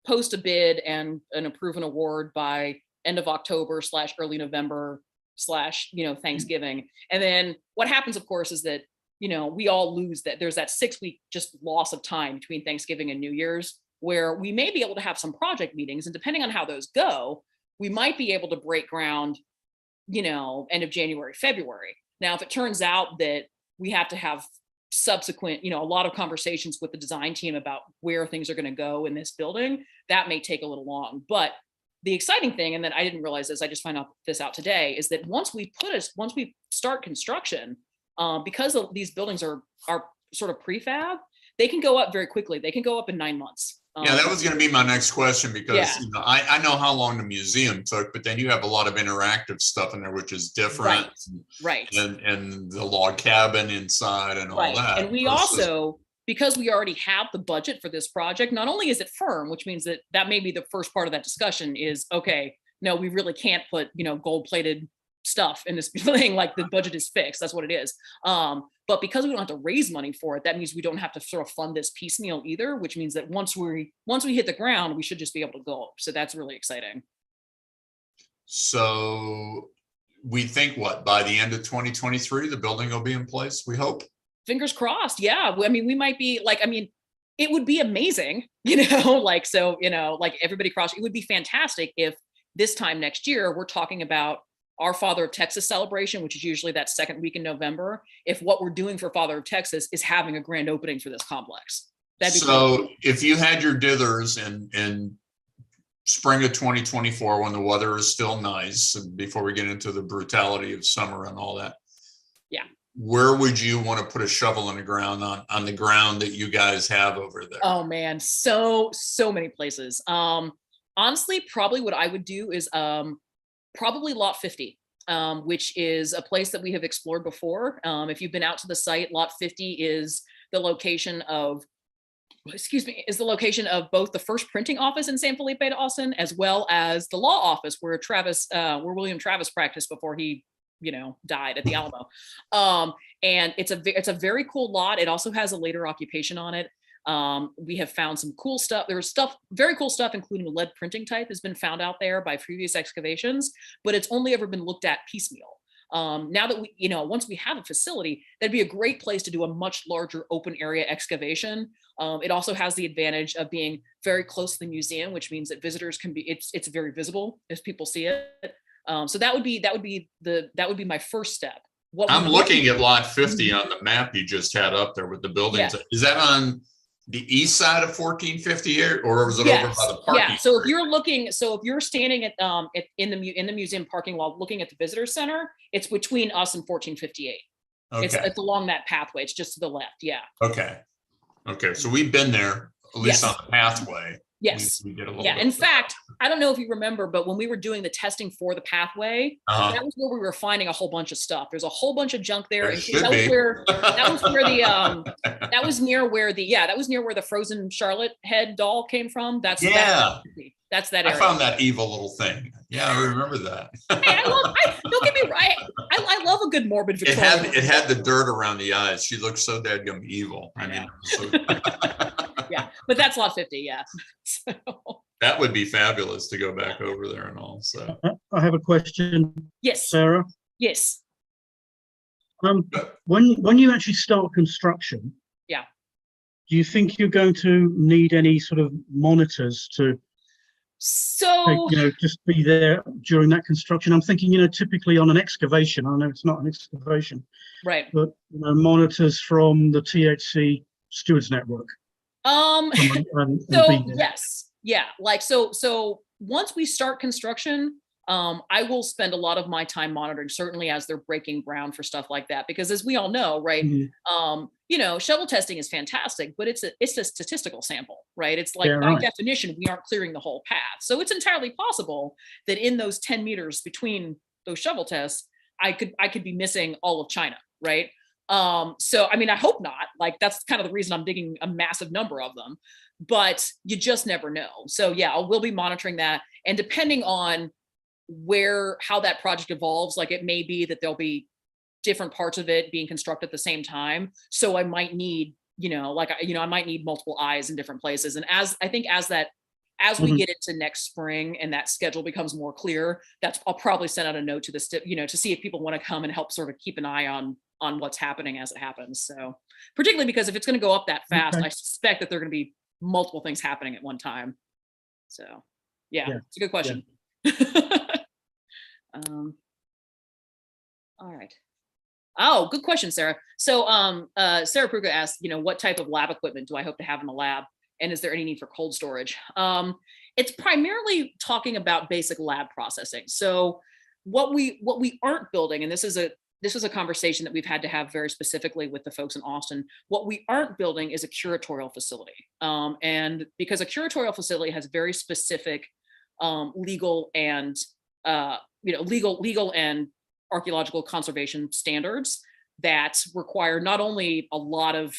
post a bid and approve an award by end of October / early November / Thanksgiving. And then what happens, of course, is that we all lose that. There's that 6-week just loss of time between Thanksgiving and New Year's, where we may be able to have some project meetings, and depending on how those go, we might be able to break ground, end of January, February. Now, if it turns out that we have to have subsequent, a lot of conversations with the design team about where things are going to go in this building, that may take a little long. But the exciting thing, and then I didn't realize this, I just found out this out today, is that once we start construction, because these buildings are sort of prefab, they can go up very quickly. They can go up in 9 months. Yeah, that was going to be my next question, because I know how long the museum took, but then you have a lot of interactive stuff in there, which is different. Right. And the log cabin inside and all that. And we also, because we already have the budget for this project, not only is it firm, which means that may be the first part of that discussion is, okay, no, we really can't put, gold-plated stuff in this thing, like the budget is fixed. That's what it is. But because we don't have to raise money for it, that means we don't have to sort of fund this piecemeal either, which means that once we hit the ground, we should just be able to go. So that's really exciting. So we think what, by the end of 2023, the building will be in place, we hope? Fingers crossed. Yeah. I mean, we might be like, I mean, it would be amazing, like, so, like everybody cross, it would be fantastic if this time next year, we're talking about our Father of Texas celebration, which is usually that second week in November. If what we're doing for Father of Texas is having a grand opening for this complex. That'd be so cool. If you had your dithers in spring of 2024, when the weather is still nice, and before we get into the brutality of summer and all that, yeah, where would you want to put a shovel in the ground on the ground that you guys have over there? Oh man, so many places. Honestly, probably what I would do is probably lot 50, which is a place that we have explored before. If you've been out to the site, lot 50 is the location of both the first printing office in San Felipe de Austin, as well as the law office where William Travis practiced before he, died at the Alamo. And it's a very cool lot. It also has a later occupation on it. We have found some cool stuff. There's very cool stuff, including lead printing type has been found out there by previous excavations, but it's only ever been looked at piecemeal. Now that we, once we have a facility, that'd be a great place to do a much larger open area excavation. It also has the advantage of being very close to the museum, which means that visitors can it's very visible if people see it. So that would be my first step. I'm looking at lot 50 on the map you just had up there with the buildings. Yeah. Is that on the east side of 1458, or was it over by the parking? Yeah. So if you're standing at in the museum parking lot looking at the visitor center, it's between us and 1458. Okay. It's along that pathway. It's just to the left. Yeah. Okay. So we've been there, at least on the pathway. Yes. We did a little bit. In fact, I don't know if you remember, but when we were doing the testing for the pathway, that was where we were finding a whole bunch of stuff. There's a whole bunch of junk there. That was near where the frozen Charlotte head doll came from. That's that area. I found that evil little thing. Yeah, I remember that. Hey, don't get me right. I love a good morbid Victorian. It had the dirt around the eyes. She looked so dadgum evil. I mean, yeah, but that's lot 50. Yeah. So. That would be fabulous to go back over there and all. So I have a question. Yes, Sarah. Yes. When you actually start construction, yeah, do you think you're going to need any sort of monitors to just be there during that construction? I'm thinking, typically on an excavation, I know it's not an excavation, right, but monitors from the THC Stewards Network. Yes. Yeah. Like, so once we start construction, I will spend a lot of my time monitoring, certainly as they're breaking ground for stuff like that, because as we all know, right, shovel testing is fantastic, but it's a statistical sample, right? It's like by definition, we aren't clearing the whole path. So it's entirely possible that in those 10 meters between those shovel tests, I could be missing all of China, right? So, I mean, I hope not. Like, that's kind of the reason I'm digging a massive number of them, but you just never know. So yeah, we'll be monitoring that. And depending on how that project evolves, like it may be that there'll be different parts of it being constructed at the same time. So I might need, I might need multiple eyes in different places. And as we get into next spring and that schedule becomes more clear, I'll probably send out a note to to see if people want to come and help sort of keep an eye on what's happening as it happens. So particularly because if it's going to go up that fast, I suspect that there are going to be multiple things happening at one time. So yeah. It's a good question. Yeah. All right. Oh, good question, Sarah. So Sarah Pruga asked, what type of lab equipment do I hope to have in the lab? And is there any need for cold storage? It's primarily talking about basic lab processing. So what we aren't building, and this is a conversation that we've had to have very specifically with the folks in Austin. What we aren't building is a curatorial facility. And because a curatorial facility has very specific legal and archaeological conservation standards, that require not only a lot of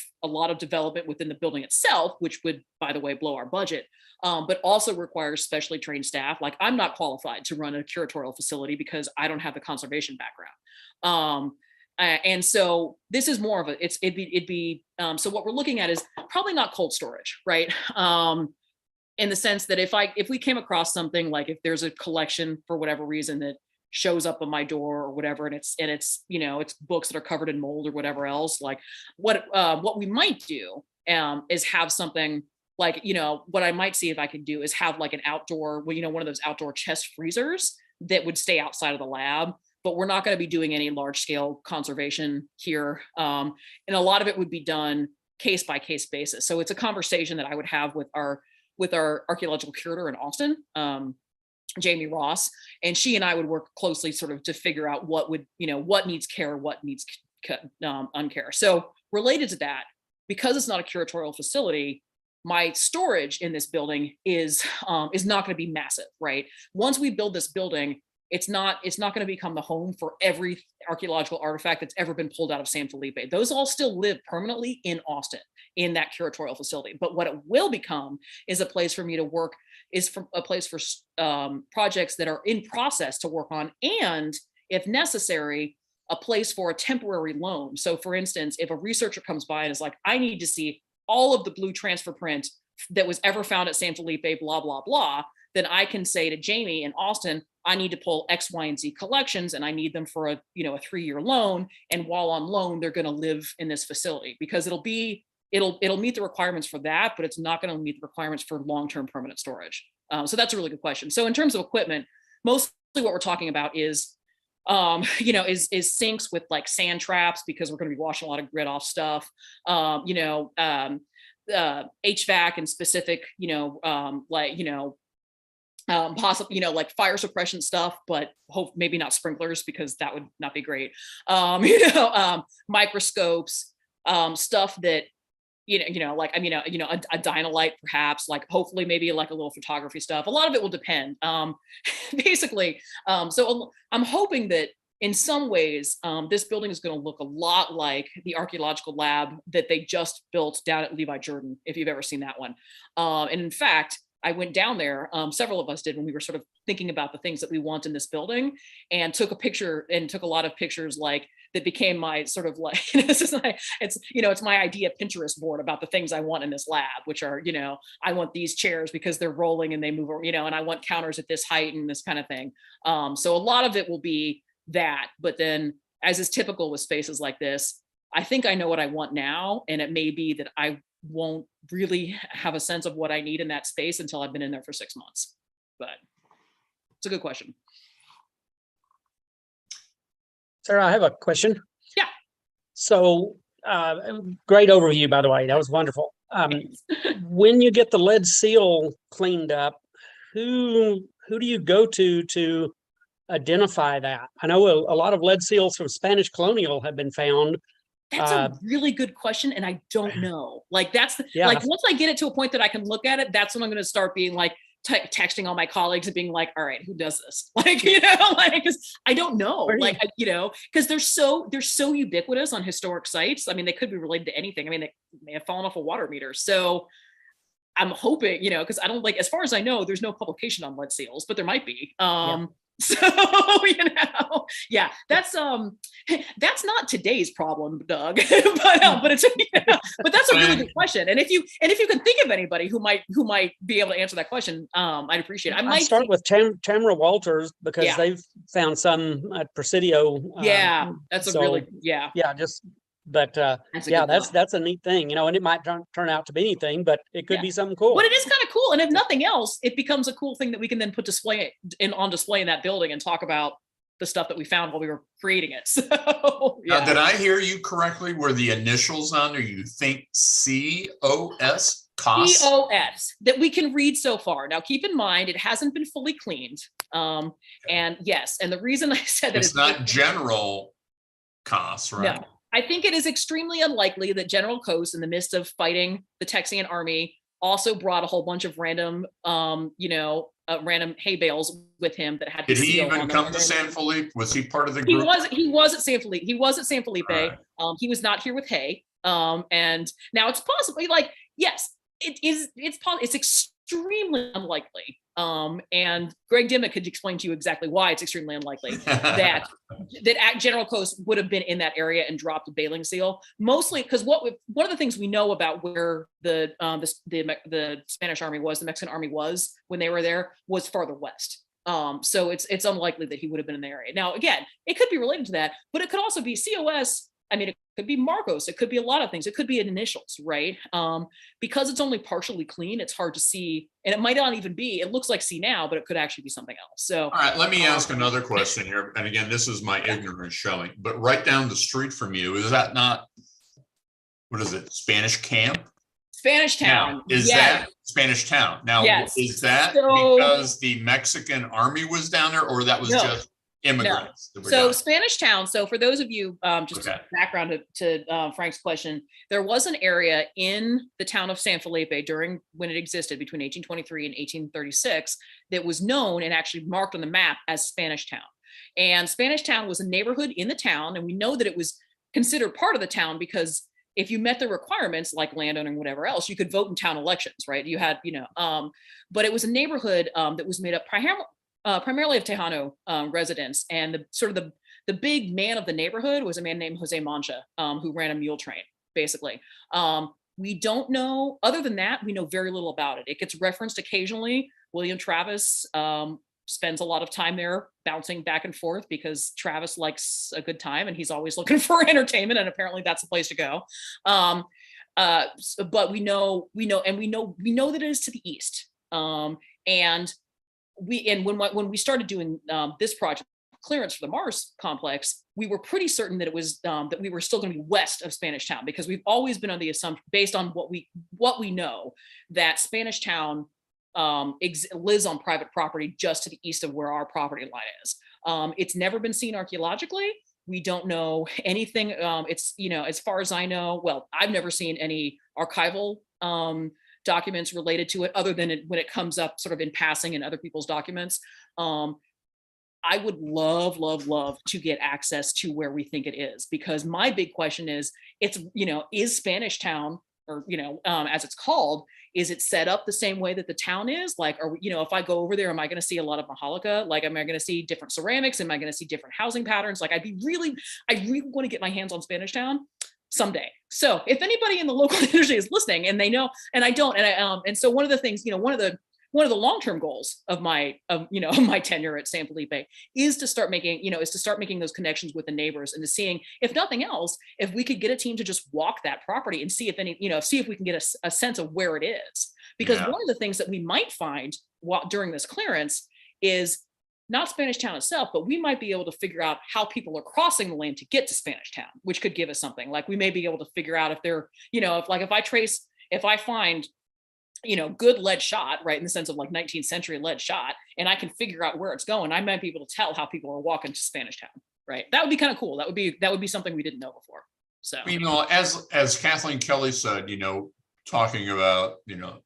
development within the building itself, which would, by the way, blow our budget, but also requires specially trained staff. Like, I'm not qualified to run a curatorial facility because I don't have the conservation background. And so this is more of a, so what we're looking at is probably not cold storage, right? In the sense that if we came across something, like if there's a collection for whatever reason that shows up on my door or whatever, and it's it's books that are covered in mold or whatever else, like what we might do is have something like, what I might see if I could do is have like an outdoor, one of those outdoor chest freezers that would stay outside of the lab. But we're not going to be doing any large scale conservation here. And a lot of it would be done case by case basis. So it's a conversation that I would have with our archaeological curator in Austin, Jamie Ross, and she and I would work closely sort of to figure out what needs care, what needs uncare. So related to that, because it's not a curatorial facility, my storage in this building is not going to be massive, right? Once we build this building, it's not going to become the home for every archaeological artifact that's ever been pulled out of San Felipe. Those all still live permanently in Austin in that curatorial facility. But what it will become is a place for me to work, a place for projects that are in process to work on, and if necessary, a place for a temporary loan. So for instance, if a researcher comes by and is like, I need to see all of the blue transfer print that was ever found at San Felipe, blah, blah, blah, then I can say to Jamie in Austin, I need to pull X, Y, and Z collections, and I need them for a 3-year loan. And while on loan, they're going to live in this facility, because it'll meet the requirements for that, but it's not going to meet the requirements for long-term permanent storage. So that's a really good question. So in terms of equipment, mostly what we're talking about is sinks with like sand traps, because we're going to be washing a lot of grit off stuff. HVAC and specific, possibly, like fire suppression stuff, but maybe not sprinklers, because that would not be great. Microscopes, stuff that, a dynalite perhaps, like hopefully maybe like a little photography stuff. A lot of it will depend. Basically, so I'm hoping that in some ways, this building is going to look a lot like the archaeological lab that they just built down at Levi Jordan, if you've ever seen that one. And in fact, I went down there, several of us did, when we were sort of thinking about the things that we want in this building, and took a lot of pictures like that became my sort of like, it's my idea Pinterest board about the things I want in this lab, which are, I want these chairs because they're rolling and they move, and I want counters at this height and this kind of thing. So a lot of it will be that, but then as is typical with spaces like this, I think I know what I want now, and it may be that I won't really have a sense of what I need in that space until I've been in there for 6 months. But it's a good question. Sarah, I have a question. Yeah. So, great overview, by the way. That was wonderful. When you get the lead seal cleaned up, who do you go to identify that? I know a lot of lead seals from Spanish colonial have been found. That's a really good question, and I don't know. Like once I get it to a point that I can look at it, that's when I'm going to start being like texting all my colleagues and being like, "All right, who does this?" Because I don't know, because they're so ubiquitous on historic sites. I mean, they could be related to anything. I mean, they may have fallen off a water meter. So I'm hoping, because I don't as far as I know, there's no publication on lead seals, but there might be. So, yeah, that's not today's problem, Doug, but it's, but that's a really good question. And if you can think of anybody who might be able to answer that question, I'd appreciate it. I might start with Tamara Walters, because they've found some at Presidio. That's that's a neat thing, and it might turn out to be anything, but it could be something cool. But it is kind of cool, and if nothing else, it becomes a cool thing that we can then put on display in that building and talk about the stuff that we found while we were creating it. So, Now, did I hear you correctly? Were the initials on there? You think COS? COS that we can read so far. Now, keep in mind, it hasn't been fully cleaned. And yes, and the reason I said that it's not General COS, right? No. I think it is extremely unlikely that General Cos, in the midst of fighting the Texian army, also brought a whole bunch of random, random hay bales with him that had Did the he seal even on them. come And to then- San Felipe? Was he part of the He group? was at San Felipe. He was at San Felipe. Right. He was not here with hay. And now it's possibly like, yes, it's extremely unlikely. And Greg Dimmick could explain to you exactly why it's extremely unlikely that General Coast would have been in that area and dropped a bailing seal. Mostly because one of the things we know about where the Spanish army was, the Mexican army was when they were there, was farther west. So it's unlikely that he would have been in the area. Now, again, it could be related to that, but it could also be COS. I mean, it could be Marcos. It could be a lot of things. It could be initials, right? Because it's only partially clean, it's hard to see. And it might not even be, it looks like C now, but it could actually be something else. So, All right, let me ask another question here. And again, this is my ignorance showing, but right down the street from you, is that not, what is it, Spanish Camp? Spanish Town. Now, is yes. that Spanish Town? Now, Yes. is that So- because the Mexican army was down there, or that was No. just immigrants? that were So down Spanish Town. So for those of you, just Okay. background to Frank's question, there was an area in the town of San Felipe during when it existed between 1823 and 1836 that was known and actually marked on the map as Spanish Town. And Spanish Town was a neighborhood in the town, and we know that it was considered part of the town because if you met the requirements like landowner and whatever else, you could vote in town elections, right? You had, but it was a neighborhood that was made up primarily of Tejano residents, and the big man of the neighborhood was a man named Jose Mancha, who ran a mule train, basically. We don't know, other than that, we know very little about it. It gets referenced occasionally. William Travis spends a lot of time there bouncing back and forth because Travis likes a good time and he's always looking for entertainment, and apparently that's the place to go. But we know that it is to the east. And when we started doing this project clearance for the Mars complex, we were pretty certain that it was that we were still going to be west of Spanish Town, because we've always been on the assumption, based on what we know, that Spanish Town lives on private property just to the east of where our property line is. It's never been seen archaeologically. We don't know anything. It's, as far as I know, well, I've never seen any archival documents related to it, other than when it comes up sort of in passing in other people's documents. I would love to get access to where we think it is, because my big question is, is Spanish Town, or, as it's called, is it set up the same way that the town is? Like, if I go over there, am I going to see a lot of Mahalica? Like, am I going to see different ceramics? Am I going to see different housing patterns? Like, I really want to get my hands on Spanish Town someday. So if anybody in the local industry is listening and they know, and I don't, and so one of the things, one of the long-term goals of my tenure at San Felipe is to start making those connections with the neighbors, and to seeing, if nothing else, if we could get a team to just walk that property and see if we can get a sense of where it is. Because one of the things that we might find during this clearance is not Spanish Town itself, but we might be able to figure out how people are crossing the land to get to Spanish Town, which could give us something. Like, we may be able to figure out if they're, if I find good lead shot, right, in the sense of like 19th century lead shot, and I can figure out where it's going, I might be able to tell how people are walking to Spanish Town, right? That would be kind of cool. That would be something we didn't know before. So, as Kathleen Kelly said, talking about,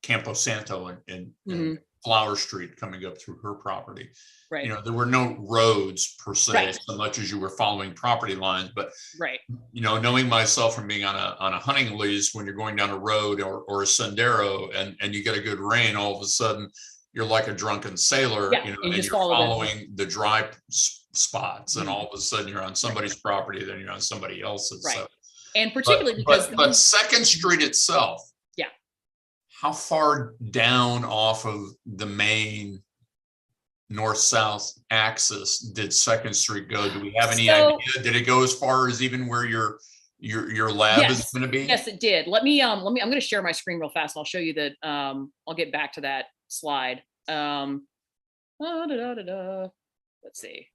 Campo Santo and Flower Street coming up through her property. right. There were no roads per se, Right. so much as you were following property lines, but Right. knowing myself from being on a hunting lease, when you're going down a road or a sendero and you get a good rain, all of a sudden you're like a drunken sailor, Yeah, and you and just you're follow them. following the dry spots, and Mhm. all of a sudden you're on somebody's property, then you're on somebody else's. Right. So, And particularly because but Second Street itself. Yeah. How far down off of the main north-south axis did Second Street go? Do we have any idea? Did it go as far as even where your lab is Yes. going to be? Yes, it did. I'm going to share my screen real fast. And I'll show you that. I'll get back to that slide. Let's see.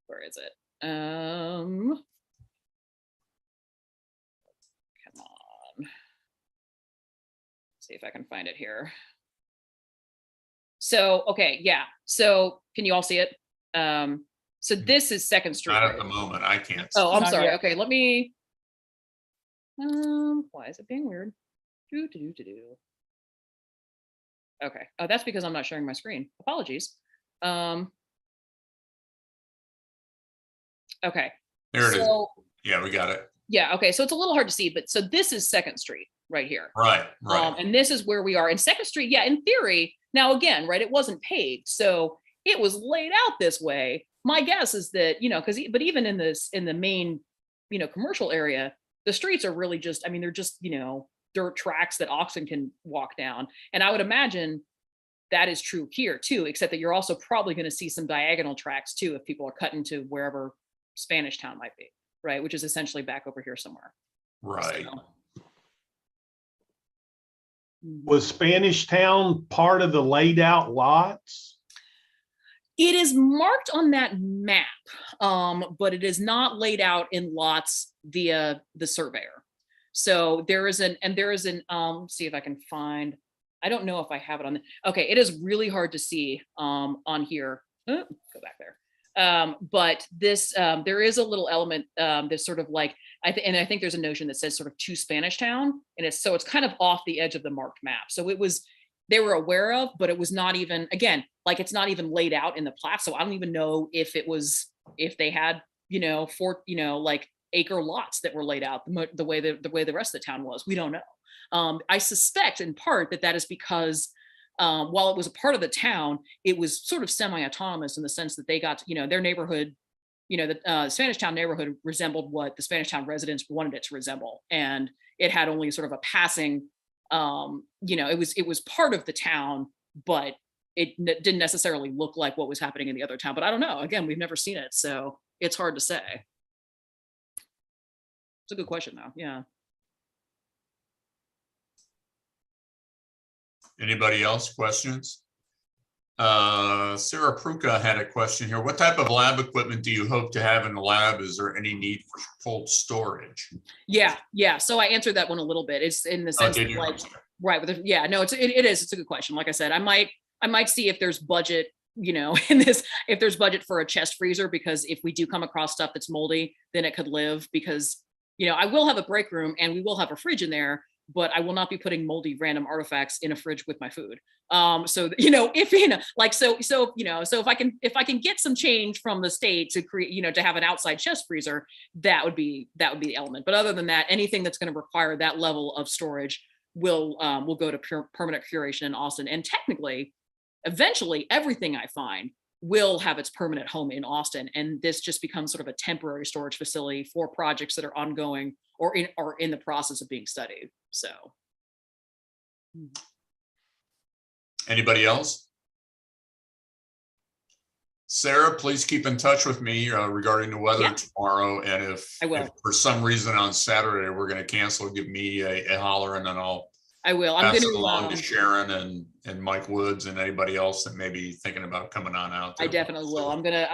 Where is it? Come on. See if I can find it here. So, okay, yeah. So can you all see it? So this is Second Street. Not right? at the moment. I can't. Oh, I'm Not sorry. yet. Okay, let me. Why is it being weird? Okay. Oh, that's because I'm not sharing my screen. Apologies. Okay. There it is. So, Yeah, we got it. yeah. Okay. So it's a little hard to see, but so this is Second Street right here. Right, right. And this is where we are in Second Street. Yeah, in theory. Now, again, right, it wasn't paved, so it was laid out this way. My guess is that, but even in the main, commercial area, the streets are really just, I mean, they're just, dirt tracks that oxen can walk down. And I would imagine that is true here too, except that you're also probably going to see some diagonal tracks too if people are cutting to wherever Spanish Town might be, right? Which is essentially back over here somewhere. Right. So, Was Spanish Town part of the laid out lots? it is marked on that map, but it is not laid out in lots via the surveyor. So there is an, see if I can find, I don't know if I have it on the, okay, it is really hard to see on here. Oh, go back there. But this, there is a little element that's sort of like, and I think there's a notion that says sort of to Spanish Town, and it's kind of off the edge of the marked map. So it was, they were aware of, but it was not even, again, like it's not even laid out in the plat. So I don't even know if if they had, like acre lots that were laid out the way the rest of the town was. We don't know. I suspect in part that is because while it was a part of the town, it was sort of semi-autonomous in the sense that they got, their neighborhood, the Spanish Town neighborhood resembled what the Spanish Town residents wanted it to resemble. And it had only sort of a passing, it was part of the town, but it didn't necessarily look like what was happening in the other town. But I don't know. Again, we've never seen it, so it's hard to say. It's a good question though. Yeah. Anybody else? Questions? Sarah Pruka had a question here. What type of lab equipment do you hope to have in the lab? Is there any need for cold storage? Yeah. So I answered that one a little bit. It's in the sense did that, you? like, right. But yeah, no, it is. It's a good question. Like I said, I might see if there's budget, in this, if there's budget for a chest freezer, because if we do come across stuff that's moldy, then it could live, because, I will have a break room and we will have a fridge in there, but I will not be putting moldy random artifacts in a fridge with my food. So, if I can get some change from the state to create, to have an outside chest freezer, that would be the element. But other than that, anything that's going to require that level of storage will go to permanent curation in Austin. And technically, eventually, everything I find will have its permanent home in Austin. And this just becomes sort of a temporary storage facility for projects that are ongoing or in the process of being studied. So. Anybody else? Sarah, please keep in touch with me regarding the weather tomorrow. And if for some reason on Saturday we're going to cancel, give me a holler, and then I will. I'm going to along to Sharon and Mike Woods and anybody else that may be thinking about coming on out there. I definitely will. I'm gonna